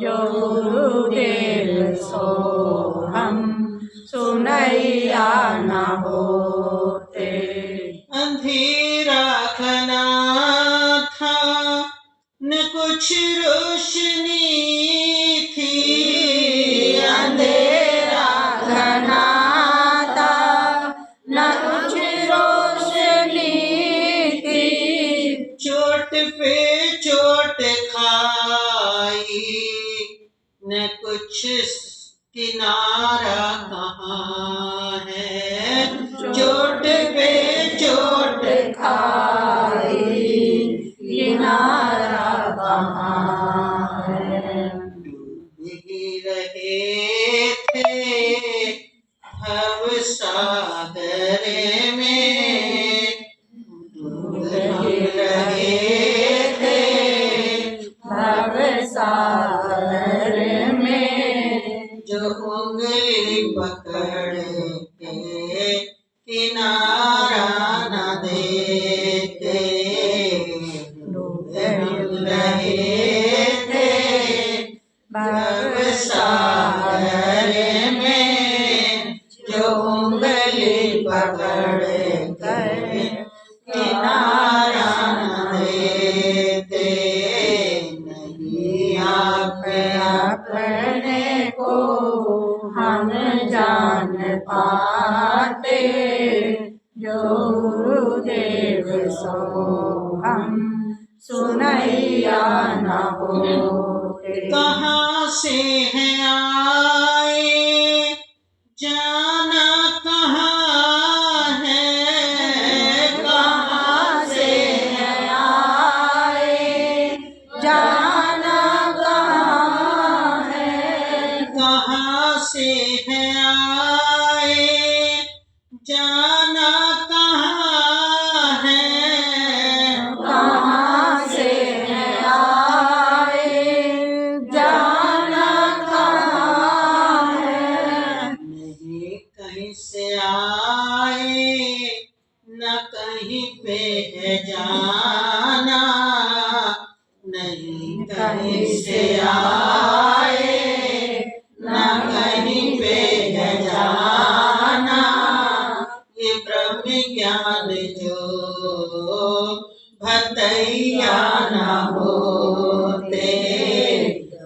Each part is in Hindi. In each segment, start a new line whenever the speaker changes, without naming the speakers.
जो गुरुदेव सो हम सुनैया न होते।
अंधेरा घना था न कुछ रोशनी थी,
अंधेरा घना था न कुछ रोशनी थी।
चोट पे चोट खाई न कुछ किनारा कहाँ है, चोट पे चोट
खाई किनारा कहाँ है।
डूब ही रहे थे भव सागर में, डूब ही रहे थे
भव सागर में।
जो उंगली पकड़ के किनारा न देते,
डूब
रहे थे भव सागर में। जो उंगली पकड़ के किनारा न देते, नहीं आप
अपने को हम जान पाते। जो गुरुदेव सो हम सुनैया न होते।
कहाँ से हैं आए जाना कहाँ है,
कहाँ से हैं आए जाना कहाँ है।
कहाँ से हैं आए जाना कहाँ है,
कहाँ से हैं आए जाना कहाँ है।
नहीं कहीं से आए न कहीं पे है जाना, नहीं कहीं से आए न कहीं पे है जाना। ये ब्रह्म ज्ञान जो भतैया न होते,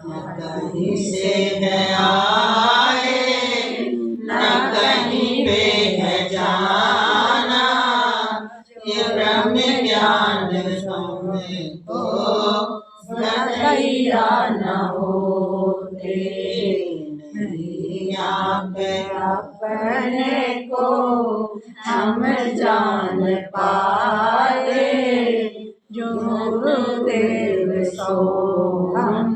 न कहीं से है आए न कहीं पे है जाना। ये ब्रह्म ज्ञान तुमको
भतैया न होते।
नहीं आप
अपने को हम जान पाते। जो गुरुदेव सो हम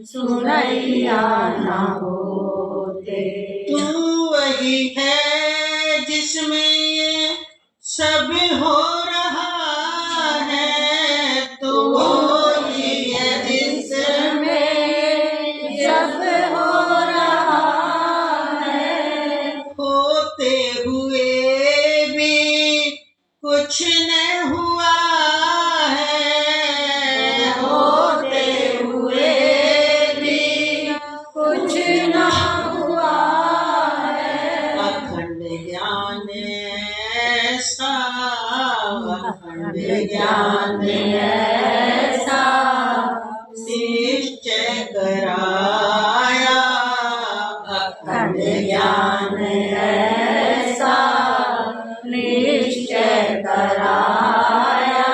सुनैया न होते।
तू वही है जिसमें ये सब हो रहा है, तू वही है जिसमें
सब हो रहा है।
होते हुए भी कुछ न हुआ है,
होते हुए भी कुछ न हुआ है।
अखंड ज्ञान ऐसा, अखंड ज्ञान
ऐसा
निश्चय कराया, अखंड ज्ञान
ऐसा निश्चय कराया।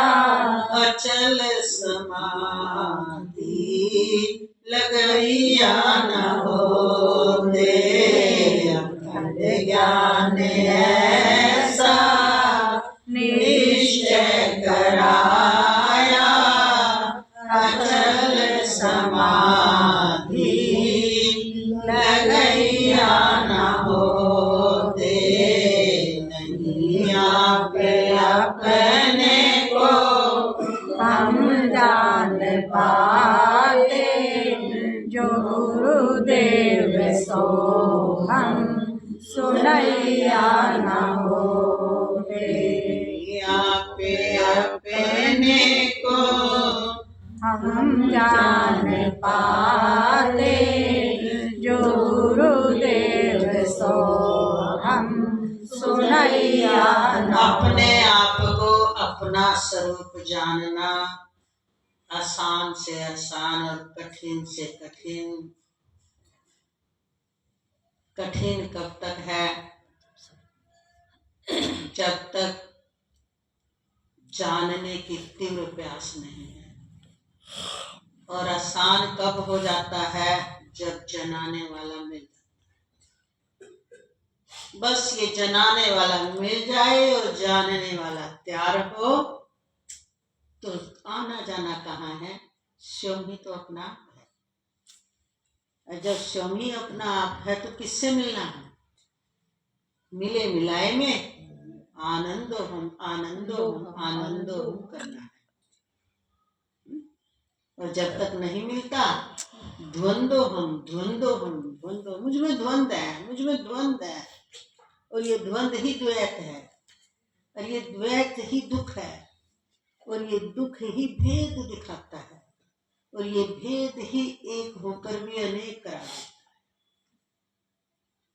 अचल समाधि लगैया न होते, अखंड ज्ञान ऐसा निश्चय कराया। अचल समाधि लगैया न होते, नहीं आप अपने को
हम जान पाते। जो गुरुदेव सो हम सुनैया न होते।
आप अपने को
हम जान पाते। किया न हो।
अपने आप को अपना स्वरूप जानना आसान से आसान और कठिन से कठिन। कठिन कब तक है? जब तक जानने की तीव्र प्यास नहीं है। और आसान कब हो जाता है? जब जनाने वाला मिल जाता है। बस ये जनाने वाला मिल जाए और जानने वाला तैयार हो तो आना जाना कहाँ है? स्वयं ही तो अपना आप है। और जब स्वयं ही अपना आप है तो किससे मिलना है? मिले मिलाए में आनंदो हम आनंदो हम आनंदो हम करना है। और जब तक नहीं मिलता द्वंद्व हम द्वंद्व हम द्वंद्व, मुझ में द्वंद्व है, मुझ में द्वंद्व है। और ये द्वंद्व ही द्वैत है और ये द्वैत ही दुख है और ये दुख ही भेद दिखाता है और ये भेद ही एक होकर भी अनेक करा देता है।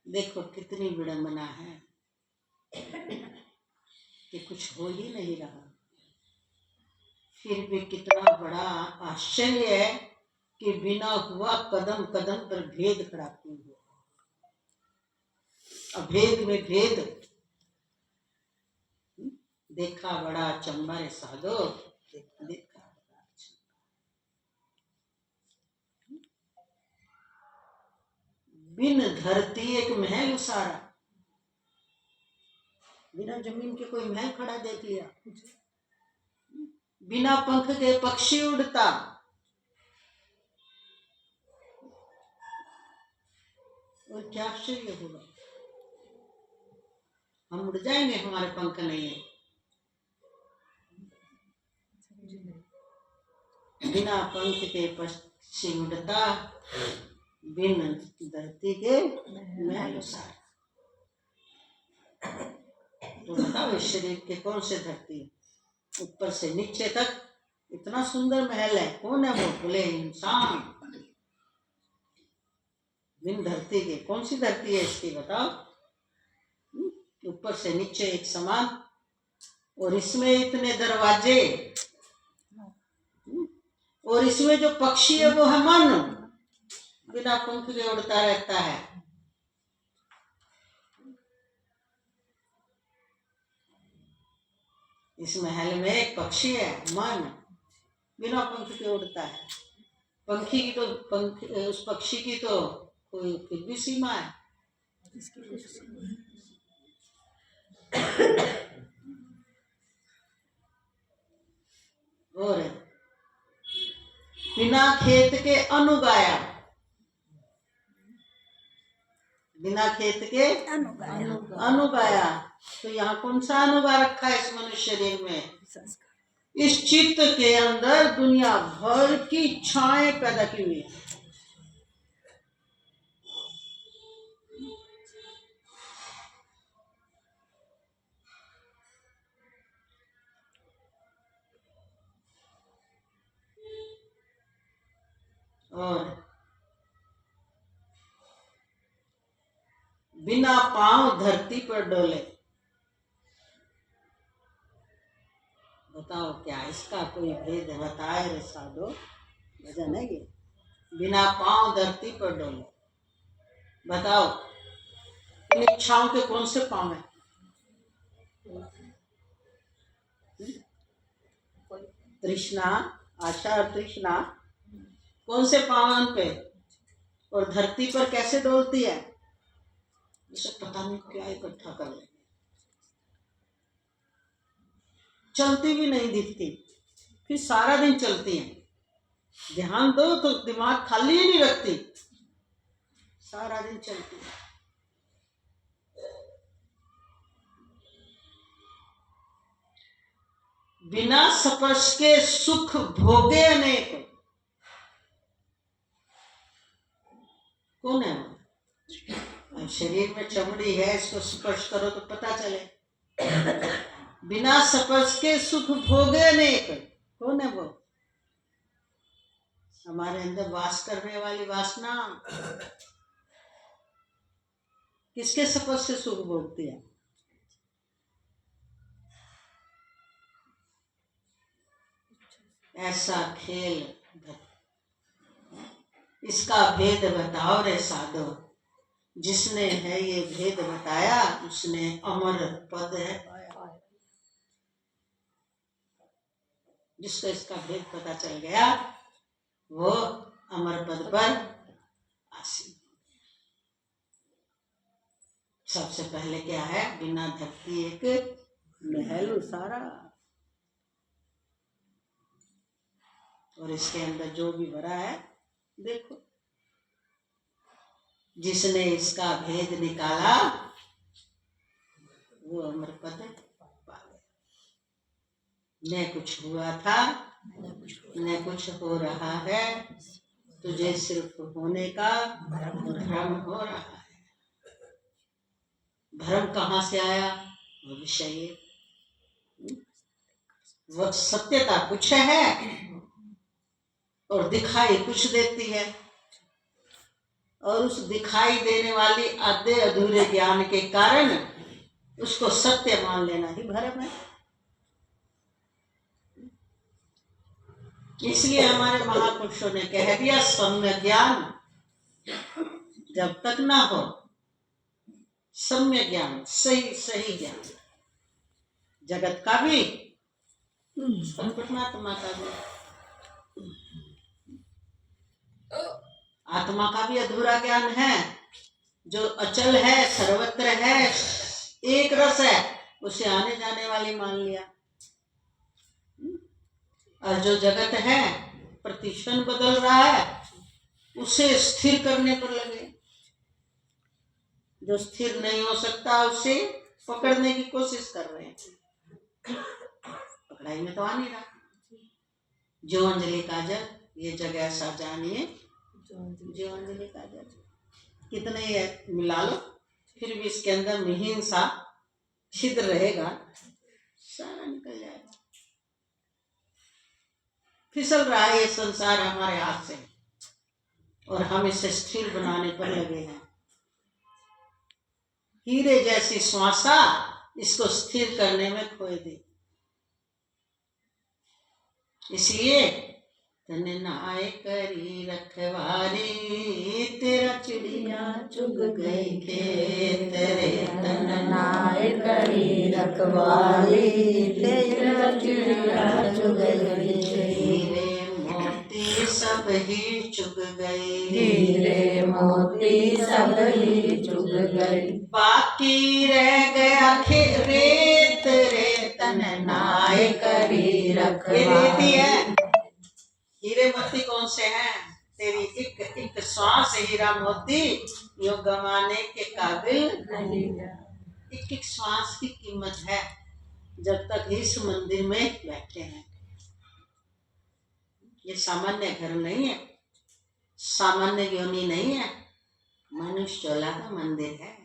देखो कितनी विडंबना है कि कुछ हो ही नहीं रहा, फिर भी कितना बड़ा आश्चर्य है कि बिना हुआ कदम कदम पर भेद खड़ा क्यों हुआ। अभेद में भेद देखा बड़ा अचंभा रे साधो, देखा बड़ा अचंभा। बिन धरती एक महल उसारा, बिना जमीन के कोई महल खड़ा देख लिया। बिना पंख के पक्षी उड़ता, और क्या आश्चर्य होगा? हम उड़ जाएंगे, हमारे पंख नहीं है। बिना पंख के पक्षी उड़ता, बिन धरती के महल उसारा। तो बताओ इस शरीर के कौन से धरती, ऊपर से नीचे तक इतना सुंदर महल है, कौन है वो? बोले इंसान। बिन धरती के कौन सी धरती है इसकी बताओ? ऊपर से नीचे एक समान, और इसमें इतने दरवाजे, और इसमें जो पक्षी है वो है मन, बिना पंख के उड़ता रहता है। इस महल में एक पक्षी है मन, बिना पंख के उड़ता है। पंखी की तो पंख, उस पक्षी की तो कोई फिर भी सीमा है। और बिना खेत के अनुगाया, बिना खेत के अनुगाया। तो यहाँ कौन सा अनुगा रखा है इस मनुष्य शरीर में? इस चित्त के अंदर दुनिया भर की इच्छाएं पैदा की हुई है। और बिना पांव धरती पर डोले, बताओ क्या इसका कोई भेद है? बताए रे साधो, भजन है ये। बिना पांव धरती पर डोले, बताओ इन इच्छाओं के कौन से पांव है? तृष्णा, आशा और तृष्णा, कौन से पांव है उन पे? और धरती पर कैसे डोलती है? इसे पता नहीं क्या इकट्ठा कर ले, चलती भी नहीं दिखती, फिर सारा दिन चलती है। ध्यान दो तो दिमाग खाली ही नहीं रखती, सारा दिन चलती है। बिना स्पर्श के सुख भोगे अनेक, कौन है वो? शरीर में चमड़ी है, इसको स्पर्श करो तो पता चले। बिना स्पर्श के सुख भोगे अनेक, कौन है वो? हमारे अंदर वास करने वाली वासना किसके स्पर्श से सुख भोगती है? ऐसा खेल इसका भेद बताओ रे साधो, जिसने है ये भेद बताया उसने अमर पद है पाया। जिसको इसका भेद पता चल गया वो अमर पद पर आसीन। सबसे पहले क्या है, बिना धरती एक महल सारा, और इसके अंदर जो भी भरा है देखो। जिसने इसका भेद निकाला वो अमर पद पा गया। न कुछ हुआ था न कुछ हो रहा है, तुझे सिर्फ होने का भ्रम हो रहा है। भ्रम कहाँ से आया? वो विषय, वो सत्यता कुछ है और दिखाई कुछ देती है, और उस दिखाई देने वाली आधे अधूरे ज्ञान के कारण उसको सत्य मान लेना ही भ्रम है। इसलिए हमारे महापुरुषों ने कह दिया, सम्य ज्ञान जब तक ना हो, सम्य ज्ञान सही सही ज्ञान, जगत का भी परमात्मा का भी, आत्मा का भी अधूरा ज्ञान है जो अचल है, सर्वत्र है, एक रस है, उसे आने जाने वाली मान लिया। और जो जगत है प्रतिक्षण बदल रहा है, उसे स्थिर करने पर लगे। जो स्थिर नहीं हो सकता उसे पकड़ने की कोशिश कर रहे हैं, पकड़ाई में तो आ नहीं रहा। जो अंजलि काजल, ये जगह ऐसा जानिए, जो अंजलि काजल कितने ही मिला लो फिर भी इसके अंदर महीन सा छिद्र रहेगा, सारा निकल जाएगा। फिसल रहा है ये संसार हमारे हाथ से, और हम इसे स्थिर बनाने पर लगे हैं। हीरे जैसी श्वासा इसको स्थिर करने में खोए दी। इसलिए तने नाय करी रखवारी, तेरा चिड़िया चुग गई खेत रे। तने
नाय करी रखवाली, तेरा चिड़िया चुग गई।
हीरे मोती सब ही चुग गई,
हीरे मोती सब ही चुग गई।
बाकी रह गया रेत रे।
तन नाय करी रखवाली।
ये रेती है, हीरे मोती कौन से हैं? तेरी एक एक श्वास हीरा मोती यो गंवाने के काबिल नहीं। एक एक श्वास की कीमत है जब तक इस मंदिर में बैठे हैं। ये सामान्य घर नहीं है, सामान्य योनि नहीं है, मनुष्य चोला का मंदिर है।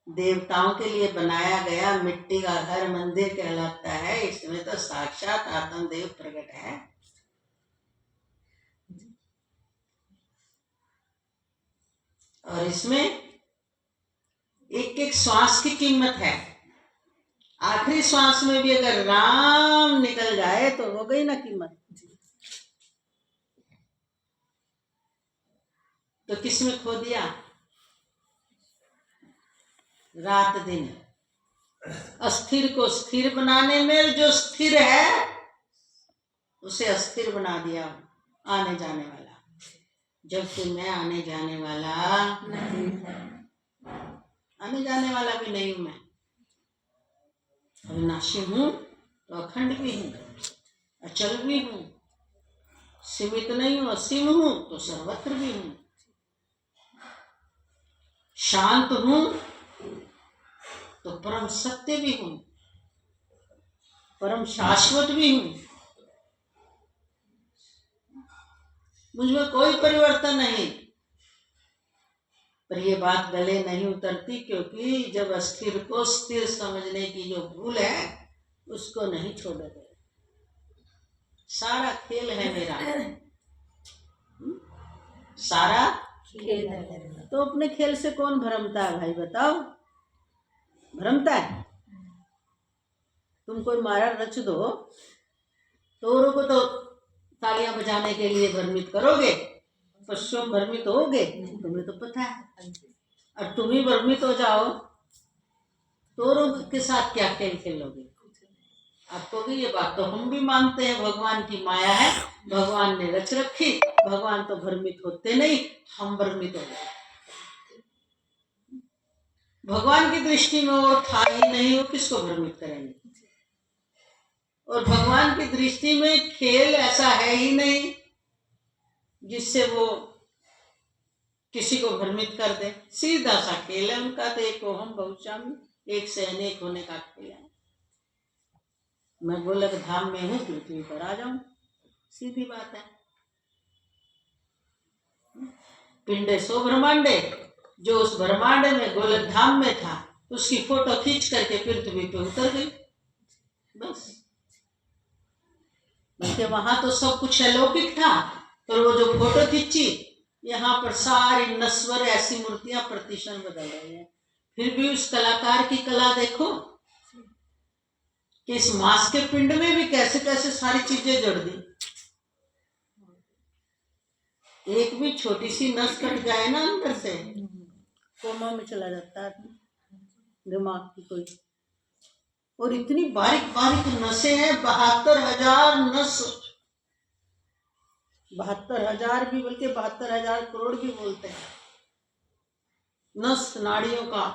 देवताओं के लिए बनाया गया मिट्टी का घर मंदिर कहलाता है। इसमें तो साक्षात आत्मदेव प्रकट है। और इसमें एक एक श्वास की कीमत है। आखिरी श्वास में भी अगर राम निकल जाए तो हो गई ना कीमत। तो किसमें खो दिया? रात दिन अस्थिर को स्थिर बनाने में जो स्थिर है उसे अस्थिर बना दिया आने जाने वाला, जबकि मैं आने जाने वाला नहीं, आने जाने वाला भी नहीं हूं। मैं अविनाशी हूं तो अखंड भी हूं, अचल भी हूं, सीमित नहीं हूं, असीम हूं तो सर्वत्र भी हूं, शांत हूं तो परम सत्य भी हूं, परम शाश्वत भी हूं। मुझमें कोई परिवर्तन नहीं। पर ये बात गले नहीं उतरती, क्योंकि जब अस्थिर को स्थिर समझने की जो भूल है उसको नहीं छोड़ा गया। सारा खेल है मेरा, सारा खेल है। तो अपने खेल से कौन भ्रमता है भाई, बताओ? भ्रमता है? तुम कोई मारा रच दो, तोरों को तो तालियां बजाने के लिए भ्रमित करोगे, पर स्वयं भ्रमित होगे, तुम्हें तो पता है। और तुम ही भ्रमित हो जाओ, तोरों के साथ क्या खेल खेलोगे? आपको भी ये बात तो हम भी मानते हैं, भगवान की माया है, भगवान ने रच रखी, भगवान तो भ्रमित होते नहीं, हम भ्रमित हो गए। भगवान की दृष्टि में वो था ही नहीं, वो किसको भ्रमित करेंगे? और भगवान की दृष्टि में खेल ऐसा है ही नहीं जिससे वो किसी को भ्रमित कर दे। सीधा सा खेल है उनका, तो एक हम बहुश्यामी, एक से अनेक होने का खेल है। मैं गोलक धाम में हूं, पृथ्वी पर आ जाऊं, सीधी बात है। पिंडे सो ब्रह्मांडे, जो उस ब्रह्मांड में गोलक धाम में था, उसकी फोटो खींच करके पृथ्वी पे उतर गई, बस। बल्कि वहां तो सब कुछ अलौकिक था, पर वो जो फोटो खींची, यहाँ पर सारी नश्वर ऐसी मूर्तियां प्रतिक्षण बदल रही है। फिर भी उस कलाकार की कला देखो कि इस मांस के पिंड में भी कैसे कैसे सारी चीजें जोड़ दी। एक भी छोटी सी नस कट जाए ना अंदर से, कोमा में चला जाता है दिमाग की कोई। और इतनी बारीक बारीक नसें हैं, 72,000 नस, 72,000 भी, बल्कि 72,000 करोड़ भी बोलते हैं, नस नाड़ियों का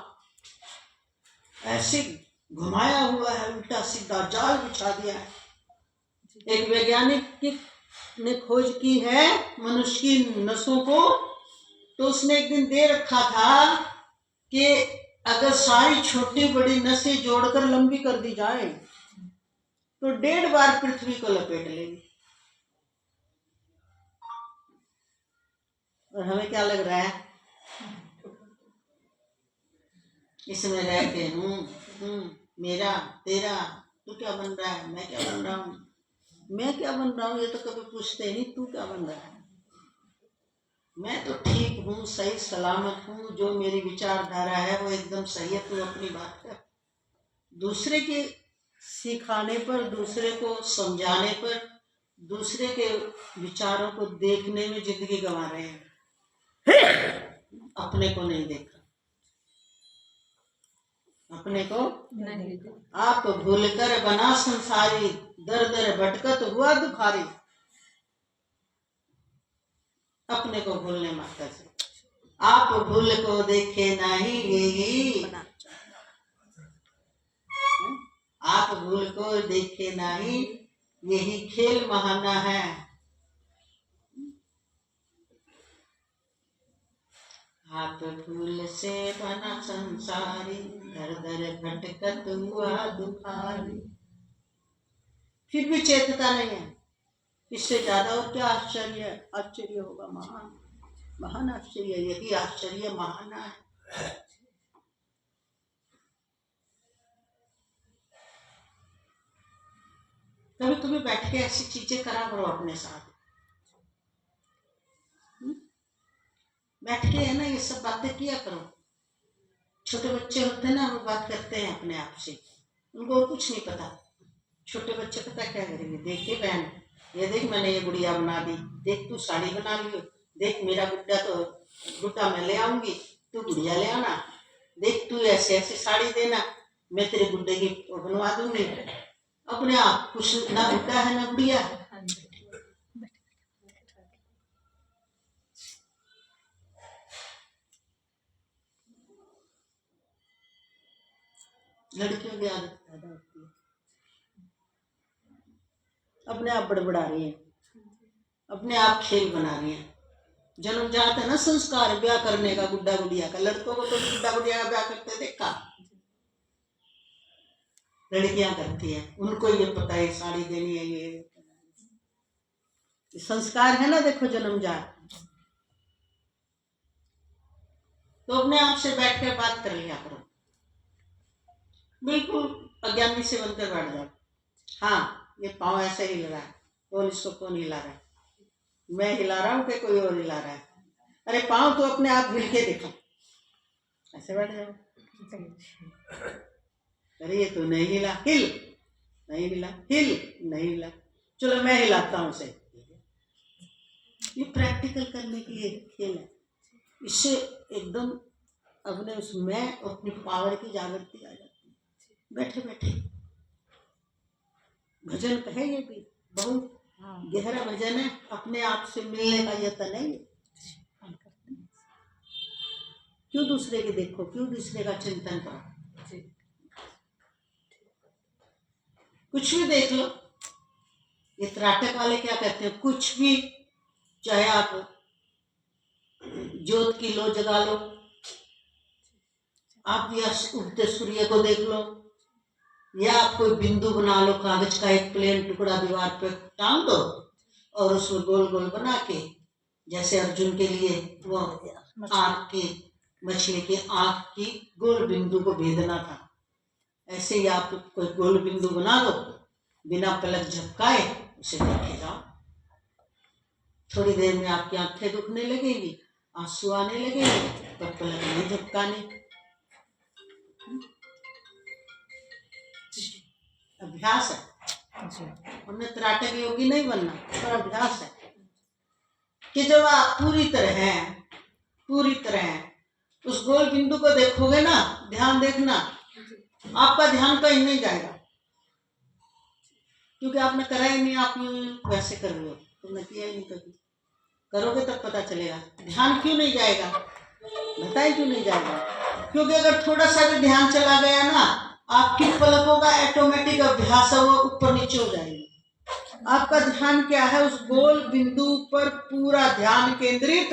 ऐसे घुमाया हुआ है, उल्टा सीधा जाल बिछा दिया है। एक वैज्ञानिक ने खोज की है मनुष्य की नसों को, तो उसने एक दिन दे रखा था कि अगर सारी छोटी बड़ी नसें जोड़कर लंबी कर दी जाए तो 1.5 बार पृथ्वी को लपेट लेगी। और हमें क्या लग रहा है, इसमें रह के मेरा तेरा, तू क्या बन रहा है, मैं क्या बन रहा हूँ, मैं क्या बन रहा हूँ, ये तो कभी पूछते नहीं, तू क्या बन रहा है। मैं तो ठीक हूँ, सही सलामत हूँ, जो मेरी विचारधारा है वो एकदम सही है, तू अपनी बात कर। दूसरे के सिखाने पर, दूसरे को समझाने पर, दूसरे के विचारों को देखने में जिंदगी गंवा रहे हैं, अपने को नहीं देखा, अपने को नहीं। आप भूल कर बना संसारी, दर दर भटकत हुआ दुखारी। अपने को भूलने मात्र से, आप भूल को देखे नहीं यही, आप भूल को देखे नहीं यही खेल महाना है। आप भूल से बना संसारी, दर दर भटकत हुआ दुखारी। फिर भी चेतता नहीं है, इससे ज्यादा और क्या आश्चर्य आश्चर्य होगा। महान महान आश्चर्य, यही आश्चर्य महान है। कभी तुम्हें बैठ के ऐसी चीजें करा करो अपने साथ, बैठ के है ना, ये सब बातें किया करो। छोटे बच्चे होते हैं ना, वो बात करते हैं अपने आप से, उनको कुछ नहीं पता। छोटे बच्चे पता क्या करेंगे, देखिए बहन, ये देख मैंने ये गुड़िया बना दी, देख तू साड़ी बना ली, देख मेरा गुड्डा तो गुड्डा मैं ले आऊंगी, तू गुड़िया ले आना, देख तू ऐसे ऐसे साड़ी देना, मैं तेरे गुड्डे की बनवा दूंगी। अपने आप कुछ ना गुड्डा है ना गुड़िया। लड़कियों की आदत पैदा होती है, अपने आप बड़बड़ा रही है, अपने आप खेल बना रही है। जन्म जाता है ना संस्कार ब्याह करने का, गुड्डा गुड़िया का। लड़कों को तो गुड्डा गुड़िया का ब्याह करते देखा, लड़कियां करती हैं, उनको ये पता है साड़ी देनी है, ये संस्कार है ना। देखो जन्म जात, तो अपने आप से बैठ कर बात कर लिया करो, बिल्कुल अज्ञानी से बनकर बैठ जाओ। हाँ, ये पाँव ऐसे हिल रहा है, कौन इसको कौन हिला रहा है, मैं हिला रहा हूँ कि कोई और हिला रहा है। अरे पाँव तो अपने आप हिल के देखो, ऐसे बैठ जाओ। अरे ये तो नहीं हिला, हिल, नहीं हिला, हिल, नहीं हिला, चलो मैं हिलाता हूँ उसे। ये प्रैक्टिकल करने के लिए खेल है। इससे एकदम अपने उस मैं और अपनी पावर की जागृति आ जाती है बैठे बैठे। भजन कहे ये भी बहुत गहरा भजन है, अपने आप से मिलने का यत्न है। क्यों दूसरे के देखो, क्यों दूसरे का चिंतन करो। कुछ भी देख लो। ये त्राटक वाले क्या कहते हैं, कुछ भी, चाहे आप ज्योत की लो जगा लो, आप या उगते सूर्य को देख लो, या आप कोई बिंदु बना लो, कागज का एक प्लेन टुकड़ा दीवार पे टांग दो और उसमें गोल गोल बना के, जैसे अर्जुन के लिए वो आँख की, मछली की आँख की गोल बिंदु को भेदना था, ऐसे ही आप कोई गोल बिंदु बना दो, बिना पलक झपकाए उसे देखे जाओ। थोड़ी देर में आपकी आंखें दुखने लगेंगी, आंसू आने लगेंगे, पर पलक नहीं झपकाने। अभ्यास है। हमने त्राटक योगी नहीं बनना, पर अभ्यास है कि जब आप पूरी तरह उस गोल बिंदु को देखोगे ना, ध्यान देखना, आपका ध्यान कहीं नहीं जाएगा, क्योंकि आपने करा ही नहीं। आप वैसे कर रहे हो, तुमने किया ही नहीं कभी। करोगे तब पता चलेगा ध्यान क्यों नहीं जाएगा। बताए क्यों नहीं जाएगा, क्योंकि अगर थोड़ा सा भी ध्यान चला गया ना, आपकी पलकों का ऑटोमेटिक अभ्यास है, वो ऊपर नीचे हो जाएगी। आपका ध्यान क्या है, उस गोल बिंदु पर पूरा ध्यान केंद्रित,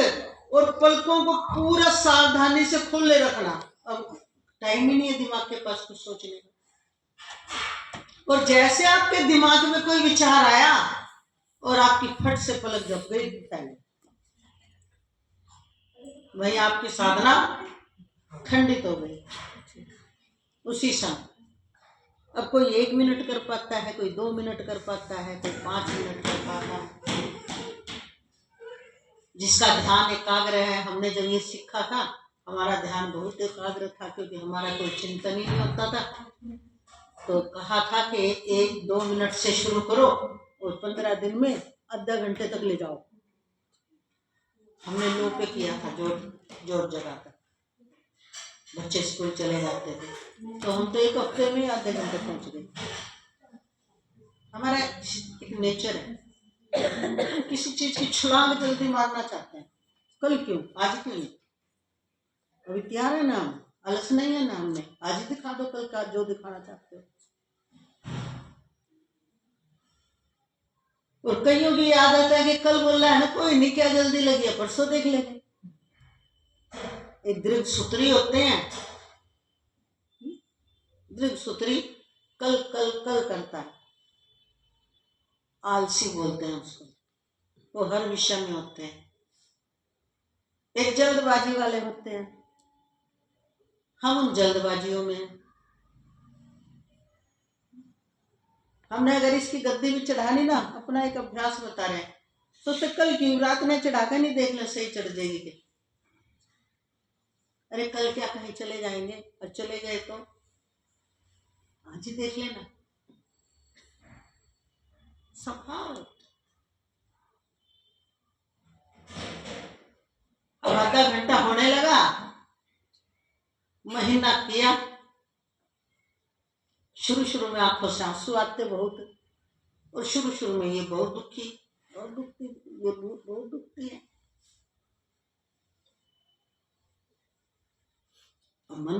और पलकों को पूरा सावधानी से खुले रखना। अब टाइम ही नहीं है दिमाग के पास कुछ सोचने का। और जैसे आपके दिमाग में कोई विचार आया और आपकी फट से पलक जब गई, वही आपकी साधना खंडित हो गई उसी समय। अब कोई 1 मिनट कर पाता है, कोई 2 मिनट कर पाता है, कोई 5 मिनट कर पाता है। जिसका ध्यान एकाग्र है, हमने जब ये सीखा था, हमारा ध्यान बहुत एकाग्र था, क्योंकि हमारा कोई चिंतन ही नहीं होता था। तो कहा था कि 1-2 मिनट से शुरू करो और 15 दिन में आधा घंटे तक ले जाओ। हमने लो पे किया था, जोर जगा कर। बच्चे स्कूल चले जाते थे, तो हम तो 1 हफ्ते में आधे घंटे पहुंच गए। हमारा एक नेचर है, किसी चीज की छलांग जल्दी मारना चाहते हैं। कल क्यों, आज क्यों नहीं? अभी तैयार है ना, आलस नहीं है ना, हमने आज ही दिखा दो कल का जो दिखाना चाहते हो। और कईयों की आदत है कि कल बोल रहा है ना, कोई नहीं, क्या जल्दी लगी है, परसों देख लेंगे। एक दीर्घ सूत्री होते हैं, दीर्घ सूत्री कल कल कल करता है, आलसी बोलते हैं उसको। वो हर विषय में होते हैं। एक जल्दबाजी वाले होते हैं, हम उन जल्दबाजियों में। हमने अगर इसकी गद्दी भी चढ़ानी ना, अपना एक अभ्यास बता रहे हैं, तो कल क्यों, रात में चढ़ाकर नहीं देख ले, सही चढ़ जाएगी कि अरे कल क्या कहीं चले जाएंगे, और चले गए तो आज ही देख लेना। संभाल। अब आधा घंटा होने लगा, महीना किया, शुरू में आंखों से आंसू आते बहुत, और शुरू में ये बहुत दुखी, ये बहुत दुखती है। अब मन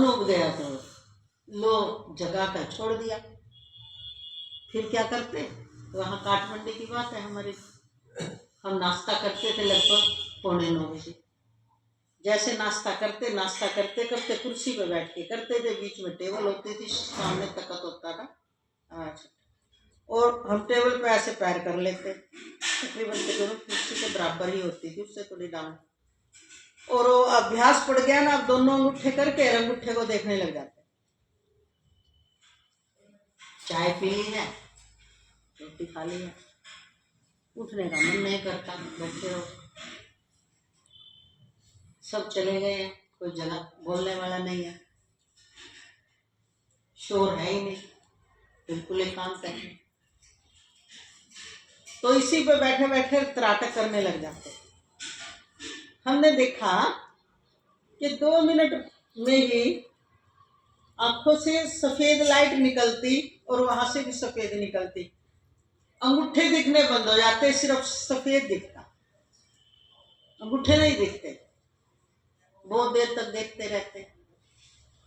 उब गया, तो लो जगा कर छोड़ दिया। फिर क्या करते, वहां काठमांडू की बात है हमारी, हम नाश्ता करते थे लगभग 8:45 बजे। जैसे नाश्ता करते करते कुर्सी पे बैठ के करते थे, बीच में टेबल होती थी, सामने तखत होता था। अच्छा, और हम टेबल पे ऐसे पैर कर लेते, तकरीबन कुर्सी के बराबर ही होती थी, उससे थोड़ी डाउन। और वो अभ्यास पड़ गया ना, अब दोनों अंगूठे करके अंगूठे को देखने लग जाते। चाय पी ली है, रोटी खा ली है, उठने का मन नहीं करता, बैठे रहो। सब चले गए हैं, कोई जगह बोलने वाला नहीं है, शोर है ही नहीं। बिल्कुल एकांत है। तो इसी पे बैठे बैठे त्राटक करने लग जाते। हमने देखा कि 2 मिनट में ही आंखों से सफेद लाइट निकलती और वहां से भी सफेद निकलती, अंगूठे दिखने बंद हो जाते, सिर्फ सफेद दिखता, अंगूठे नहीं दिखते। बहुत देर तक देखते रहते।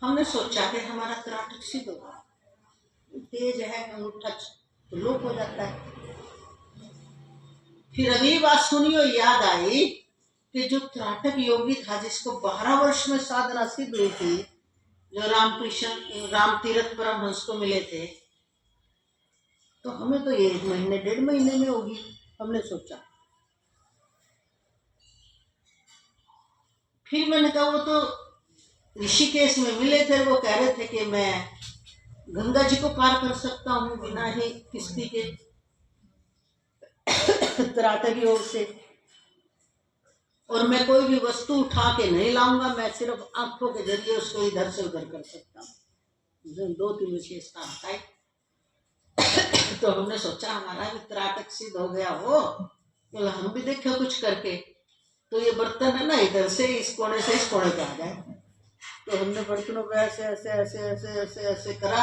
हमने सोचा कि हमारा त्राटक सिद्ध होगा, तेज है, अंगूठा तो लोप हो जाता है। फिर अगली बात सुनी और याद आई कि जो त्राटक योगी था जिसको 12 वर्ष में साधना सिद्ध हुई थी, जो राम तीर्थ परमहंस को मिले थे, तो हमें तो ये 1 महीने 1.5 महीने में होगी, हमने सोचा। फिर मैंने कहा वो तो ऋषिकेश में मिले थे, वो कह रहे थे कि मैं गंगा जी को पार कर सकता हूँ बिना ही किश्ती के त्राटक योग से, और मैं कोई भी वस्तु उठा के नहीं लाऊंगा, मैं सिर्फ आंखों के जरिए उसको इधर से उधर कर सकता हूँ। 2-3 विशेषता बताई। तो हमने सोचा हमारा भी त्राटक सिद्ध हो गया हो, तो हम भी देखे कुछ करके, तो ये बर्तन है ना, इधर से इस कोने से इस कोने पे आ जाए। तो हमने बर्तनों पे ऐसे ऐसे ऐसे ऐसे ऐसे ऐसे करा,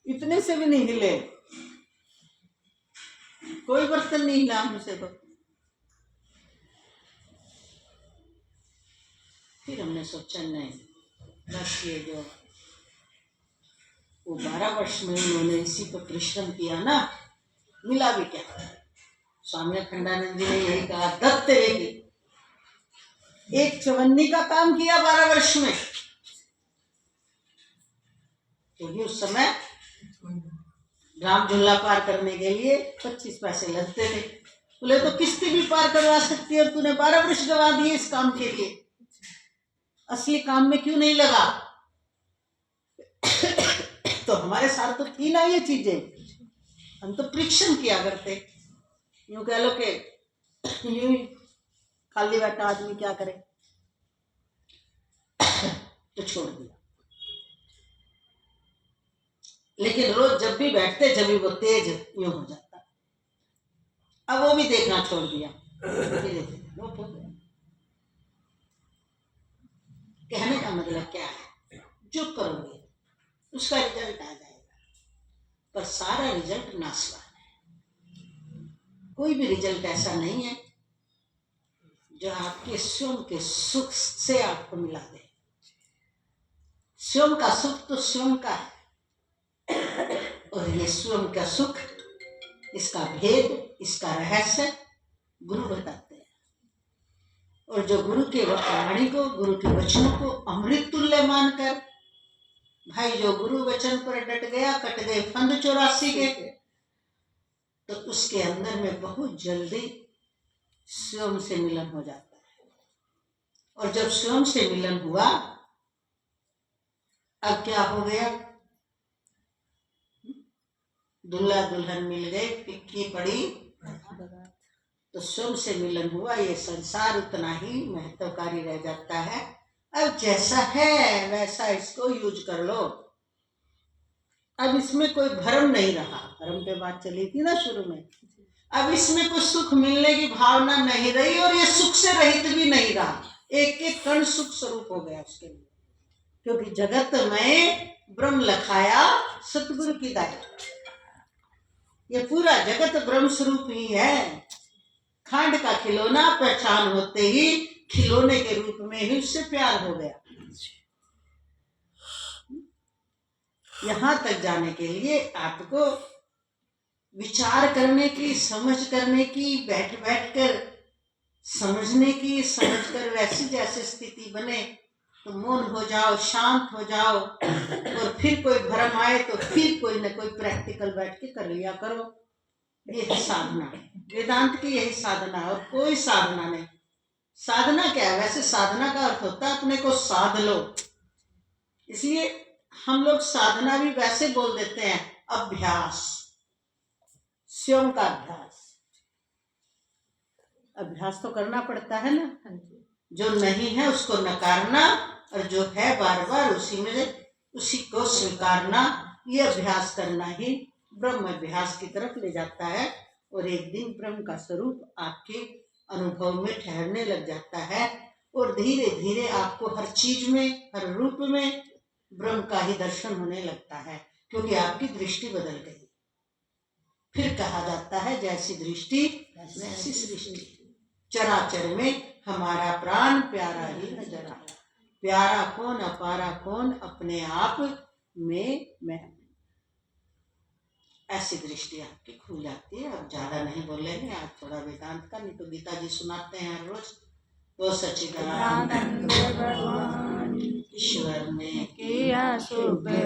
इतने से भी नहीं हिले, कोई बर्तन नहीं हिला हमसे। तो फिर हमने सोचा नहीं, बस ये जो वो 12 वर्ष में उन्होंने इसी पर परिश्रम किया ना, मिला भी क्या। स्वामी अखंडानंद जी ने यही कहा, दत्त तेरे की एक चवन्नी का काम किया 12 वर्ष में। क्योंकि उस समय राम झूला पार करने के लिए 25 पैसे लगते थे। बोले तो किस्ती भी पार करवा सकती है, और तूने 12 वर्ष गवा दिए इस काम के लिए, असली काम में क्यों नहीं लगा। तो हमारे साथ तो थी ना ये चीजें, हम तो परीक्षण किया करते। यूं कह लो कि यूं खाली बैठा आदमी क्या करे, तो छोड़ दिया। लेकिन रोज जब भी बैठते, जब भी वो तेज यूं हो जाता, अब वो भी देखना छोड़ दिया। कहने का मतलब क्या है, जो करोगे उसका रिजल्ट आ जाएगा, पर सारा रिजल्ट नाशवान है। कोई भी रिजल्ट ऐसा नहीं है जो आपके स्वयं के सुख से आपको मिला दे। स्वयं का सुख तो स्वयं का है, और ये स्वयं का सुख, इसका भेद, इसका रहस्य गुरु बताते हैं। और जो गुरु के वाणी को, गुरु के वचनों को अमृत तुल्य मानकर, भाई जो गुरु वचन पर डट गया, कट गए फंद 84 के, तो उसके अंदर में बहुत जल्दी स्वयं से मिलन हो जाता है। और जब स्वयं से मिलन हुआ, अब क्या हो गया, दूल्हा दुल्हन मिल गए, पिक्की पड़ी, तो स्वयं से मिलन हुआ। ये संसार उतना ही महत्वकारी रह जाता है। अब जैसा है वैसा इसको यूज कर लो। अब इसमें कोई भ्रम नहीं रहा, भ्रम पे बात चली थी ना शुरू में। अब इसमें कुछ सुख मिलने की भावना नहीं रही, और ये सुख से रहित भी नहीं रहा। एक एक कण सुख स्वरूप हो गया उसके लिए, क्योंकि जगत में ब्रह्म लखाया सतगुरु की दाई। ये पूरा जगत ब्रह्म स्वरूप ही है। खांड का खिलौना पहचान होते ही खिलौने के रूप में ही उससे प्यार हो गया। यहां तक जाने के लिए आपको विचार करने की, समझ करने की, बैठ बैठ कर समझने की, समझकर वैसी जैसी स्थिति बने तो मौन हो जाओ, शांत हो जाओ, और फिर कोई भ्रम आए तो फिर कोई न कोई प्रैक्टिकल बैठ के कर लिया करो। यही साधना है, वेदांत की यही साधना है, और कोई साधना नहीं। साधना क्या है, वैसे साधना का अर्थ होता है अपने को साध लो। इसलिए हम लोग साधना भी वैसे बोल देते हैं, अभ्यास, स्वयं का अभ्यास। अभ्यास तो करना पड़ता है ना। जो नहीं है उसको नकारना, और जो है बार बार उसी में उसी को स्वीकारना, ये अभ्यास करना ही ब्रह्म अभ्यास की तरफ ले जाता है। और एक दिन ब्रह्म का स्वरूप आपके अनुभव में ठहरने लग जाता है और धीरे धीरे आपको हर चीज में, हर रूप में ब्रह्म का ही दर्शन होने लगता है, क्योंकि आपकी दृष्टि बदल गई। फिर कहा जाता है जैसी दृष्टि वैसी सृष्टि। चराचर में हमारा प्राण प्यारा ही नजर आया। प्यारा कौन, अपारा कौन, अपने आप में मैं। ऐसी दृष्टि आपकी खुल जाती है। अब ज्यादा नहीं बोलेंगे, आज थोड़ा वेदांत का, नहीं तो गीता जी सुनाते हैं हर रोज। वो सच्चिदानंद
भगवान
ईश्वर ने
किया शुभ